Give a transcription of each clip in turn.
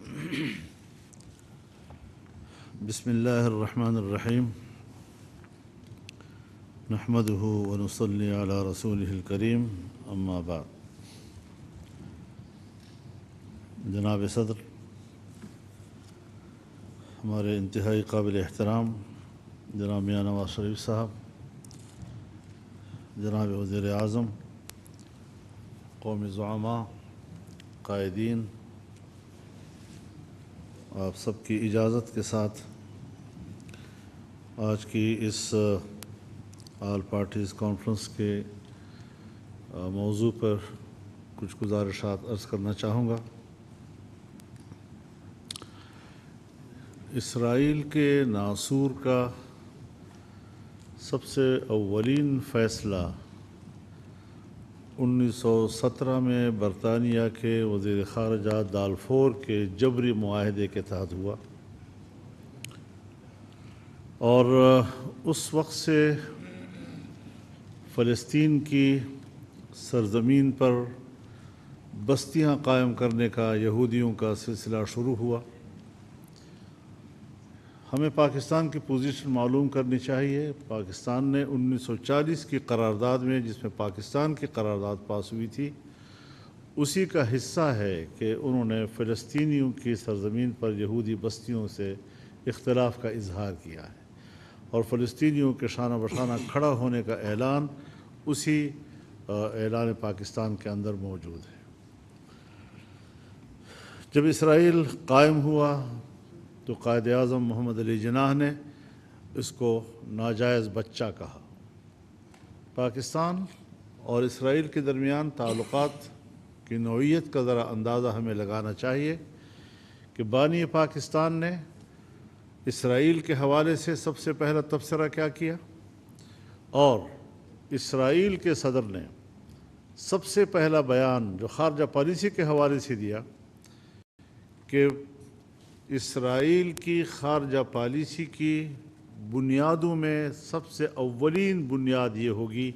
بسم الله الرحمن الرحيم نحمده ونصلي على رسوله الكريم اما بعد. جناب صدر، ہمارے انتہائی قابل احترام جناب میاں نواز شریف صاحب، جناب وزیر اعظم، قومی زعماء، قائدین، آپ سب کی اجازت کے ساتھ آج کی اس آل پارٹیز کانفرنس کے موضوع پر کچھ گزارشات عرض کرنا چاہوں گا۔ اسرائیل کے ناسور کا سب سے اولین فیصلہ 1917 میں برطانیہ کے وزیر خارجہ دالفور کے جبری معاہدے کے تحت ہوا، اور اس وقت سے فلسطین کی سرزمین پر بستیاں قائم کرنے کا یہودیوں کا سلسلہ شروع ہوا۔ ہمیں پاکستان کی پوزیشن معلوم کرنی چاہیے۔ پاکستان نے 1940 کی قرارداد میں، جس میں پاکستان کی قرارداد پاس ہوئی تھی، اسی کا حصہ ہے کہ انہوں نے فلسطینیوں کی سرزمین پر یہودی بستیوں سے اختلاف کا اظہار کیا ہے، اور فلسطینیوں کے شانہ بشانہ کھڑا ہونے کا اعلان اسی اعلان پاکستان کے اندر موجود ہے۔ جب اسرائیل قائم ہوا تو قائد اعظم محمد علی جناح نے اس کو ناجائز بچہ کہا۔ پاکستان اور اسرائیل کے درمیان تعلقات کی نوعیت کا ذرا اندازہ ہمیں لگانا چاہیے کہ بانی پاکستان نے اسرائیل کے حوالے سے سب سے پہلا تبصرہ کیا کیا، اور اسرائیل کے صدر نے سب سے پہلا بیان جو خارجہ پالیسی کے حوالے سے دیا کہ اسرائیل کی خارجہ پالیسی کی بنیادوں میں سب سے اولین بنیاد یہ ہوگی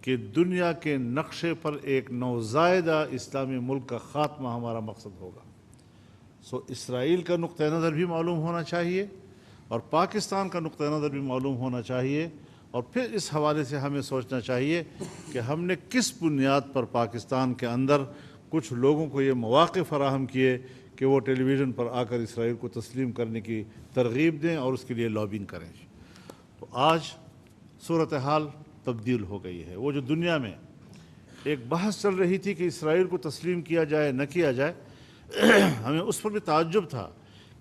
کہ دنیا کے نقشے پر ایک نوزائیدہ اسلامی ملک کا خاتمہ ہمارا مقصد ہوگا۔ اسرائیل کا نقطہ نظر بھی معلوم ہونا چاہیے اور پاکستان کا نقطہ نظر بھی معلوم ہونا چاہیے، اور پھر اس حوالے سے ہمیں سوچنا چاہیے کہ ہم نے کس بنیاد پر پاکستان کے اندر کچھ لوگوں کو یہ مواقع فراہم کیے کہ وہ ٹیلی ویژن پر آ کر اسرائیل کو تسلیم کرنے کی ترغیب دیں اور اس کے لیے لابنگ کریں۔ تو آج صورتحال تبدیل ہو گئی ہے۔ وہ جو دنیا میں ایک بحث چل رہی تھی کہ اسرائیل کو تسلیم کیا جائے نہ کیا جائے، ہمیں اس پر بھی تعجب تھا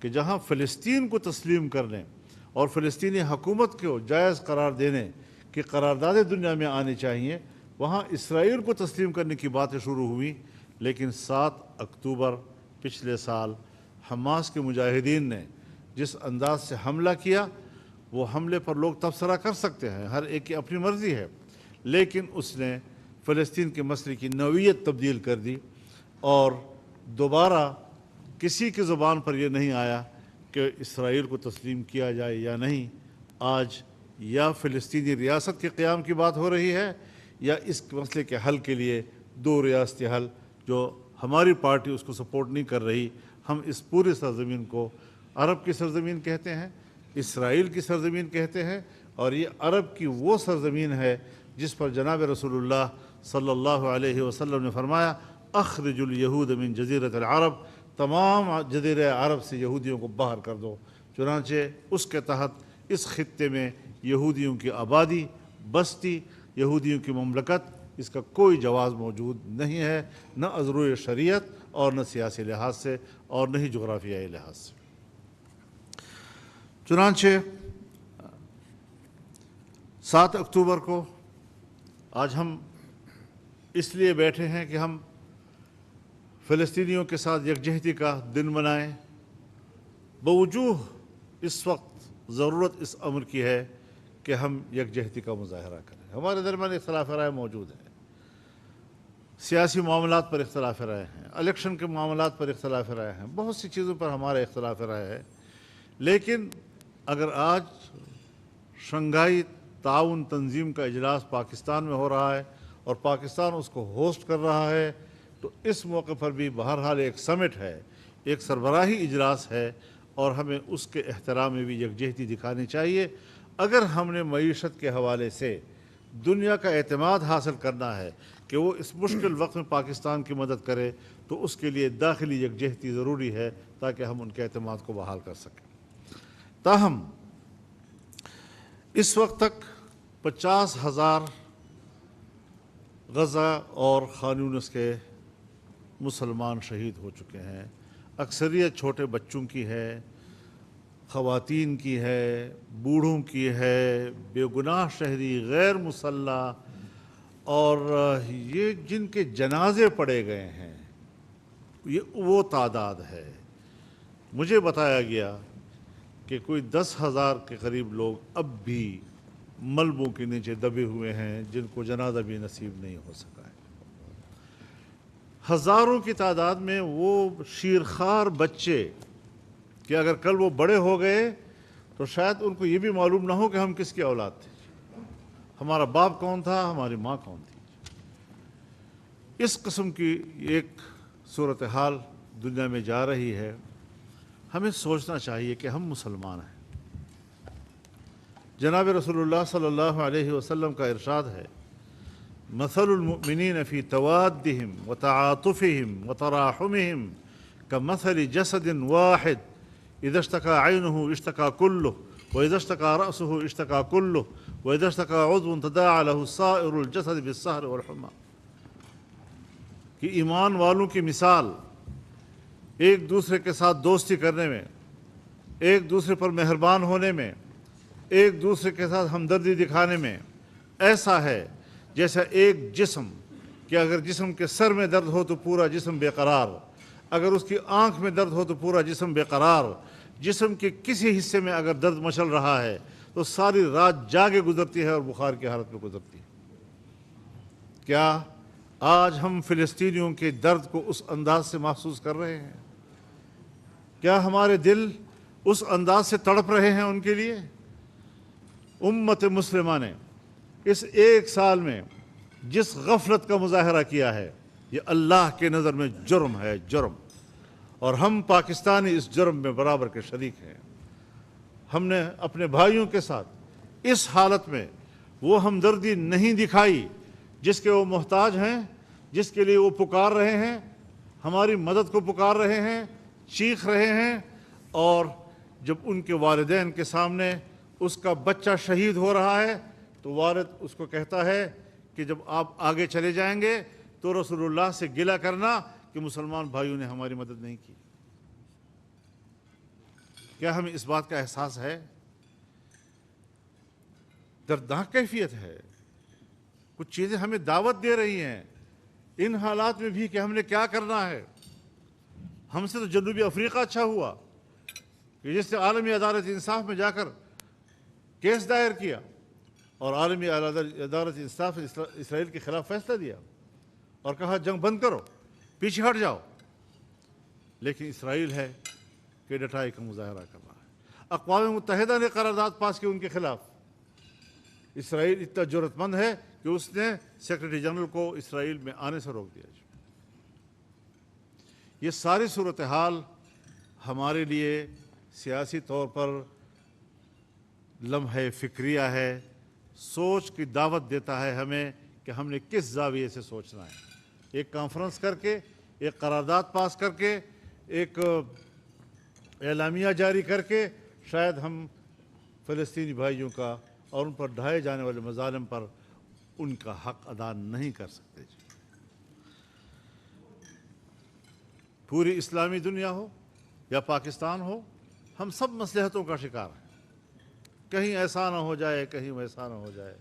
کہ جہاں فلسطین کو تسلیم کرنے اور فلسطینی حکومت کو جائز قرار دینے کی قراردادیں دنیا میں آنی چاہیے، وہاں اسرائیل کو تسلیم کرنے کی باتیں شروع ہوئیں۔ لیکن 7 اکتوبر پچھلے سال حماس کے مجاہدین نے جس انداز سے حملہ کیا، وہ حملے پر لوگ تبصرہ کر سکتے ہیں، ہر ایک کی اپنی مرضی ہے، لیکن اس نے فلسطین کے مسئلے کی نوعیت تبدیل کر دی، اور دوبارہ کسی کی زبان پر یہ نہیں آیا کہ اسرائیل کو تسلیم کیا جائے یا نہیں۔ آج یا فلسطینی ریاست کے قیام کی بات ہو رہی ہے، یا اس مسئلے کے حل کے لیے 2 ریاستی حل، جو ہماری پارٹی اس کو سپورٹ نہیں کر رہی۔ ہم اس پورے سرزمین کو عرب کی سرزمین کہتے ہیں، اسرائیل کی سرزمین کہتے ہیں، اور یہ عرب کی وہ سرزمین ہے جس پر جناب رسول اللہ صلی اللہ علیہ وسلم نے فرمایا، اخرج الیہود من جزیرۃ العرب، تمام جزیرہ عرب سے یہودیوں کو باہر کر دو۔ چنانچہ اس کے تحت اس خطے میں یہودیوں کی آبادی، بستی، یہودیوں کی مملکت، اس کا کوئی جواز موجود نہیں ہے، نہ از روئے شریعت اور نہ سیاسی لحاظ سے اور نہ ہی جغرافیائی لحاظ سے۔ چنانچہ 7 اکتوبر کو آج ہم اس لیے بیٹھے ہیں کہ ہم فلسطینیوں کے ساتھ یکجہتی کا دن منائیں۔ بوجوہ اس وقت ضرورت اس امر کی ہے کہ ہم یکجہتی کا مظاہرہ کریں۔ ہمارے درمیان اختلاف رائے موجود ہے، سیاسی معاملات پر اختلاف رائے ہیں، الیکشن کے معاملات پر اختلاف رائے ہیں، بہت سی چیزوں پر ہمارا اختلاف رائے ہے، لیکن اگر آج شنگھائی تعاون تنظیم کا اجلاس پاکستان میں ہو رہا ہے اور پاکستان اس کو ہوسٹ کر رہا ہے، تو اس موقع پر بھی بہرحال ایک سمٹ ہے، ایک سربراہی اجلاس ہے اور ہمیں اس کے احترام میں بھی یکجہتی دکھانی چاہیے۔ اگر ہم نے معیشت کے حوالے سے دنیا کا اعتماد حاصل کرنا ہے کہ وہ اس مشکل وقت میں پاکستان کی مدد کرے تو اس کے لیے داخلی یکجہتی ضروری ہے تاکہ ہم ان کے اعتماد کو بحال کر سکیں۔ تاہم اس وقت تک 50,000 غزہ اور خان یونس کے مسلمان شہید ہو چکے ہیں۔ اکثریت چھوٹے بچوں کی ہے، خواتین کی ہے، بوڑھوں کی ہے، بے گناہ شہری، غیر مسلح، اور یہ جن کے جنازے پڑے گئے ہیں یہ وہ تعداد ہے۔ مجھے بتایا گیا کہ کوئی 10,000 کے قریب لوگ اب بھی ملبوں کے نیچے دبے ہوئے ہیں جن کو جنازہ بھی نصیب نہیں ہو سکا ہے۔ ہزاروں کی تعداد میں وہ شیرخوار بچے کہ اگر کل وہ بڑے ہو گئے تو شاید ان کو یہ بھی معلوم نہ ہو کہ ہم کس کی اولاد تھے، ہمارا باپ کون تھا، ہماری ماں کون تھی۔ اس قسم کی ایک صورتحال دنیا میں جا رہی ہے۔ ہمیں سوچنا چاہیے کہ ہم مسلمان ہیں۔ جناب رسول اللہ صلی اللہ علیہ وسلم کا ارشاد ہے، مثل المؤمنین فی توادہم وتعاطفہم وتراحمہم کمثل جسد واحد اذا اشتكى عینہ اشتكى کلہ واذا اشتكى رأسہ اشتكى کلہ واذا اشتكى عضو تداعى له سائر الجسد بالسہر والحمى۔ کہ ایمان والوں کی مثال ایک دوسرے کے ساتھ دوستی کرنے میں، ایک دوسرے پر مہربان ہونے میں، ایک دوسرے کے ساتھ ہمدردی دکھانے میں ایسا ہے جیسا ایک جسم کہ اگر جسم کے سر میں درد ہو تو پورا جسم بے قرار، اگر اس کی آنکھ میں درد ہو تو پورا جسم بے قرار، جسم کے کسی حصے میں اگر درد مچل رہا ہے تو ساری رات جاگے گزرتی ہے اور بخار کی حالت میں گزرتی ہے۔ کیا آج ہم فلسطینیوں کے درد کو اس انداز سے محسوس کر رہے ہیں؟ کیا ہمارے دل اس انداز سے تڑپ رہے ہیں ان کے لیے؟ امت مسلمہ نے اس ایک سال میں جس غفلت کا مظاہرہ کیا ہے یہ اللہ کے نظر میں جرم ہے، جرم، اور ہم پاکستانی اس جرم میں برابر کے شریک ہیں۔ ہم نے اپنے بھائیوں کے ساتھ اس حالت میں وہ ہمدردی نہیں دکھائی جس کے وہ محتاج ہیں، جس کے لیے وہ پکار رہے ہیں، ہماری مدد کو پکار رہے ہیں، چیخ رہے ہیں، اور جب ان کے والدین کے سامنے اس کا بچہ شہید ہو رہا ہے تو والد اس کو کہتا ہے کہ جب آپ آگے چلے جائیں گے تو رسول اللہ سے گلہ کرنا کہ مسلمان بھائیوں نے ہماری مدد نہیں کی۔ کیا ہمیں اس بات کا احساس ہے؟ دردناک کیفیت ہے۔ کچھ چیزیں ہمیں دعوت دے رہی ہیں ان حالات میں بھی کہ ہم نے کیا کرنا ہے۔ ہم سے تو جنوبی افریقہ اچھا ہوا کہ جس نے عالمی عدالت انصاف میں جا کر کیس دائر کیا اور عالمی عدالت انصاف اسرائیل کے خلاف فیصلہ دیا اور کہا جنگ بند کرو، پیچھے ہٹ جاؤ، لیکن اسرائیل ہے کہ ڈٹائی کا مظاہرہ کر رہا ہے۔ اقوام متحدہ نے قرارداد پاس کی ان کے خلاف۔ اسرائیل اتنا جرأت مند ہے کہ اس نے سیکرٹری جنرل کو اسرائیل میں آنے سے روک دیا۔ یہ ساری صورتحال ہمارے لیے سیاسی طور پر لمحہ فکریہ ہے، سوچ کی دعوت دیتا ہے ہمیں کہ ہم نے کس زاویے سے سوچنا ہے۔ ایک کانفرنس کر کے، ایک قرارداد پاس کر کے، ایک اعلامیہ جاری کر کے شاید ہم فلسطینی بھائیوں کا اور ان پر ڈھائے جانے والے مظالم پر ان کا حق ادا نہیں کر سکتے۔ پوری اسلامی دنیا ہو یا پاکستان ہو، ہم سب مصلحتوں کا شکار ہیں۔ کہیں ایسا نہ ہو جائے، کہیں ویسا نہ ہو جائے،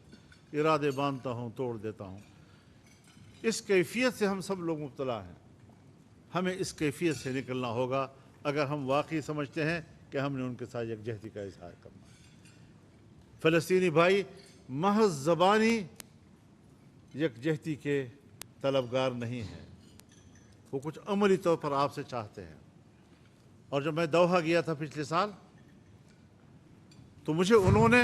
ارادے باندھتا ہوں توڑ دیتا ہوں، اس کیفیت سے ہم سب لوگ مبتلا ہیں۔ ہمیں اس کیفیت سے نکلنا ہوگا اگر ہم واقعی سمجھتے ہیں کہ ہم نے ان کے ساتھ یکجہتی کا اظہار کرنا ہے۔ فلسطینی بھائی محض زبانی یکجہتی کے طلبگار نہیں ہیں، وہ کچھ عملی طور پر آپ سے چاہتے ہیں۔ اور جب میں دوحہ گیا تھا پچھلے سال تو مجھے انہوں نے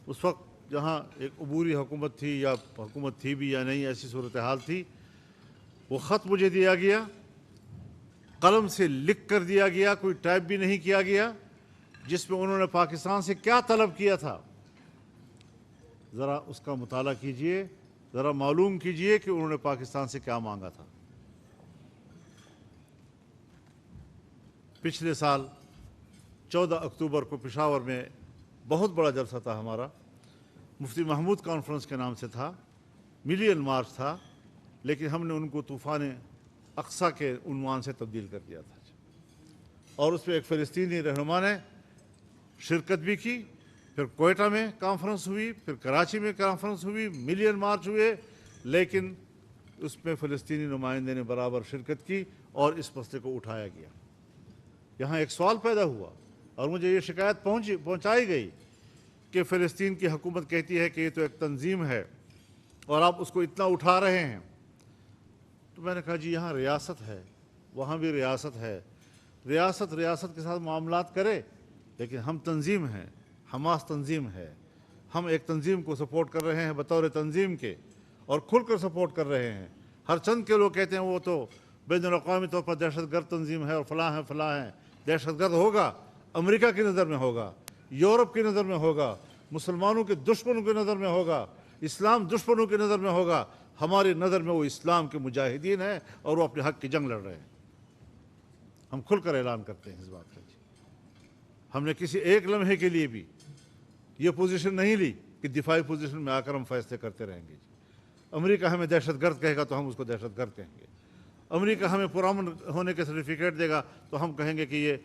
اس وقت جہاں ایک عبوری حکومت تھی یا حکومت تھی بھی یا نہیں ایسی صورتحال تھی، وہ خط مجھے دیا گیا قلم سے لکھ کر دیا گیا، کوئی ٹائپ بھی نہیں کیا گیا، جس میں انہوں نے پاکستان سے کیا طلب کیا تھا، ذرا اس کا مطالعہ کیجئے، ذرا معلوم کیجئے کہ انہوں نے پاکستان سے کیا مانگا تھا۔ پچھلے سال 14 اکتوبر کو پشاور میں بہت بڑا جلسہ تھا ہمارا، مفتی محمود کانفرنس کے نام سے تھا، ملین مارچ تھا، لیکن ہم نے ان کو طوفان اقصی کے عنوان سے تبدیل کر دیا تھا، اور اس میں ایک فلسطینی رہنما نے شرکت بھی کی، پھر کوئٹہ میں کانفرنس ہوئی، پھر کراچی میں کانفرنس ہوئی، ملین مارچ ہوئے، لیکن اس میں فلسطینی نمائندے نے برابر شرکت کی اور اس مسئلے کو اٹھایا گیا۔ یہاں ایک سوال پیدا ہوا اور مجھے یہ شکایت پہنچائی گئی کہ فلسطین کی حکومت کہتی ہے کہ یہ تو ایک تنظیم ہے اور آپ اس کو اتنا اٹھا رہے ہیں۔ تو میں نے کہا جی یہاں ریاست ہے، وہاں بھی ریاست ہے، ریاست ریاست کے ساتھ معاملات کرے، لیکن ہم تنظیم ہیں، حماس تنظیم ہے، ہم ایک تنظیم کو سپورٹ کر رہے ہیں بطور تنظیم کے، اور کھل کر سپورٹ کر رہے ہیں۔ ہر چند کے لوگ کہتے ہیں وہ تو بین الاقوامی طور پر دہشت گرد تنظیم ہے اور فلاں ہے فلاں ہے۔ دہشت گرد ہوگا، امریکہ کی نظر میں ہوگا، یورپ کی نظر میں ہوگا، مسلمانوں کے دشمنوں کی نظر میں ہوگا، اسلام دشمنوں کی نظر میں ہوگا، ہماری نظر میں وہ اسلام کے مجاہدین ہیں اور وہ اپنے حق کی جنگ لڑ رہے ہیں۔ ہم کھل کر اعلان کرتے ہیں اس بات کا۔ ہم نے کسی ایک لمحے کے لیے بھی یہ پوزیشن نہیں لی کہ دفاعی پوزیشن میں آ کر ہم فیصلے کرتے رہیں گے۔ امریکہ ہمیں دہشت گرد کہے گا تو ہم اس کو دہشت گرد کہیں گے، امریکہ ہمیں پرامن ہونے کے سرٹیفکیٹ دے گا تو ہم کہیں گے کہ یہ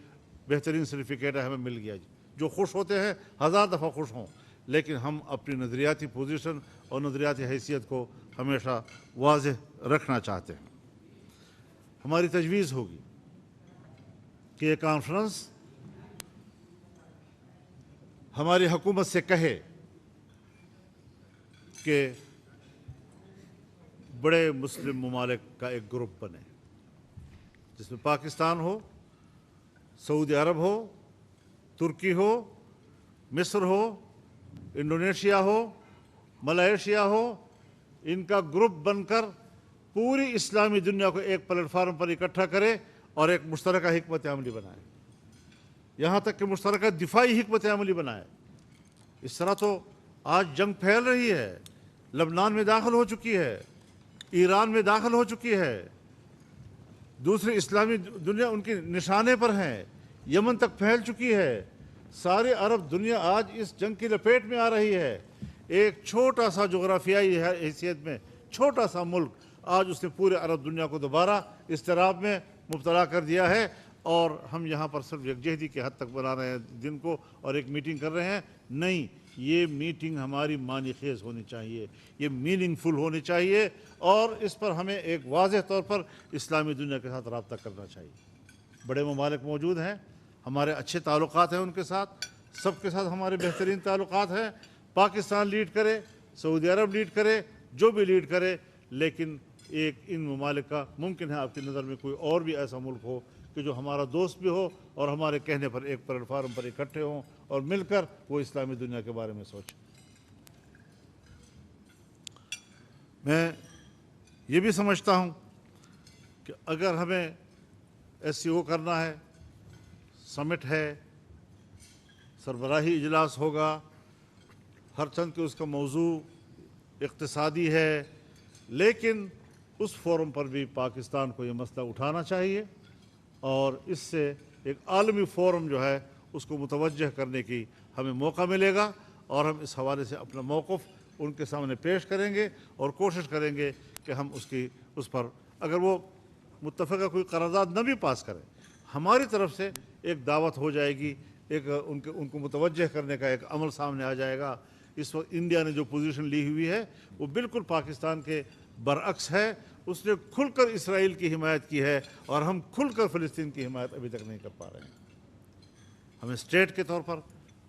بہترین سرٹیفکیٹ ہے، ہمیں مل گیا جی۔ جو خوش ہوتے ہیں 1000 دفعہ خوش ہوں، لیکن ہم اپنی نظریاتی پوزیشن اور نظریاتی حیثیت کو ہمیشہ واضح رکھنا چاہتے ہیں۔ ہماری تجویز ہوگی کہ یہ کانفرنس ہماری حکومت سے کہے کہ بڑے مسلم ممالک کا ایک گروپ بنے، جس میں پاکستان ہو، سعودی عرب ہو، ترکی ہو، مصر ہو، انڈونیشیا ہو، ملائیشیا ہو، ان کا گروپ بن کر پوری اسلامی دنیا کو ایک پلیٹ فارم پر اکٹھا کرے اور ایک مشترکہ حکمت عملی بنائے، یہاں تک کہ مشترکہ دفاعی حکمت عملی بنائے۔ اس طرح تو آج جنگ پھیل رہی ہے، لبنان میں داخل ہو چکی ہے، ایران میں داخل ہو چکی ہے، دوسری اسلامی دنیا ان کے نشانے پر ہیں، یمن تک پھیل چکی ہے، سارے عرب دنیا آج اس جنگ کی لپیٹ میں آ رہی ہے۔ ایک چھوٹا سا جغرافیائی حیثیت میں چھوٹا سا ملک آج اس نے پورے عرب دنیا کو دوبارہ اضطراب میں مبتلا کر دیا ہے، اور ہم یہاں پر صرف یکجہتی کے حد تک بنا رہے ہیں دن کو اور ایک میٹنگ کر رہے ہیں۔ نہیں، یہ میٹنگ ہماری معنی خیز ہونی چاہیے، یہ میننگ فل ہونی چاہیے، اور اس پر ہمیں ایک واضح طور پر اسلامی دنیا کے ساتھ رابطہ کرنا چاہیے۔ بڑے ممالک موجود ہیں، ہمارے اچھے تعلقات ہیں ان کے ساتھ، سب کے ساتھ ہمارے بہترین تعلقات ہیں۔ پاکستان لیڈ کرے، سعودی عرب لیڈ کرے، جو بھی لیڈ کرے، لیکن ایک ان ممالک کا ممکن ہے آپ کی نظر میں کوئی اور بھی ایسا ملک ہو کہ جو ہمارا دوست بھی ہو اور ہمارے کہنے پر ایک پلیٹ فارم پر اکٹھے ہوں اور مل کر وہ اسلامی دنیا کے بارے میں سوچیں۔ میں یہ بھی سمجھتا ہوں کہ اگر ہمیں SCO کرنا ہے، سمٹ ہے، سربراہی اجلاس ہوگا، ہر چند کہ اس کا موضوع اقتصادی ہے، لیکن اس فورم پر بھی پاکستان کو یہ مسئلہ اٹھانا چاہیے، اور اس سے ایک عالمی فورم جو ہے اس کو متوجہ کرنے کی ہمیں موقع ملے گا، اور ہم اس حوالے سے اپنا موقف ان کے سامنے پیش کریں گے اور کوشش کریں گے کہ ہم اس پر اگر وہ متفقہ کوئی قرارداد نہ بھی پاس کرے، ہماری طرف سے ایک دعوت ہو جائے گی، ایک ان کو متوجہ کرنے کا ایک عمل سامنے آ جائے گا۔ اس وقت انڈیا نے جو پوزیشن لی ہوئی ہے وہ بالکل پاکستان کے برعکس ہے، اس نے کھل کر اسرائیل کی حمایت کی ہے، اور ہم کھل کر فلسطین کی حمایت ابھی تک نہیں کر پا رہے ہیں۔ ہمیں اسٹیٹ کے طور پر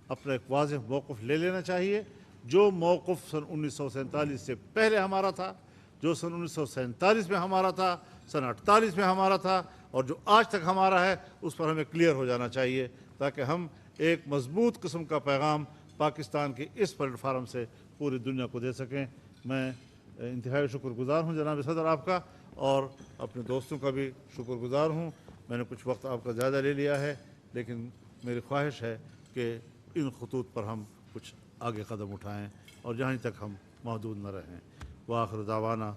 اپنا ایک واضح موقف لے لینا چاہیے، جو موقف سن 1947 سے پہلے ہمارا تھا، جو سن 1947 میں ہمارا تھا، سن 48 میں ہمارا تھا، اور جو آج تک ہمارا ہے، اس پر ہمیں کلیئر ہو جانا چاہیے، تاکہ ہم ایک مضبوط قسم کا پیغام پاکستان کے اس پلیٹ فارم سے پوری دنیا کو دے سکیں۔ میں انتہائی شکر گزار ہوں جناب صدر آپ کا، اور اپنے دوستوں کا بھی شکر گزار ہوں میں نے کچھ وقت آپ کا زیادہ لے لیا ہے، لیکن میری خواہش ہے کہ ان خطوط پر ہم کچھ آگے قدم اٹھائیں اور جہاں تک ہم محدود نہ رہیں۔ وآخر دعوانا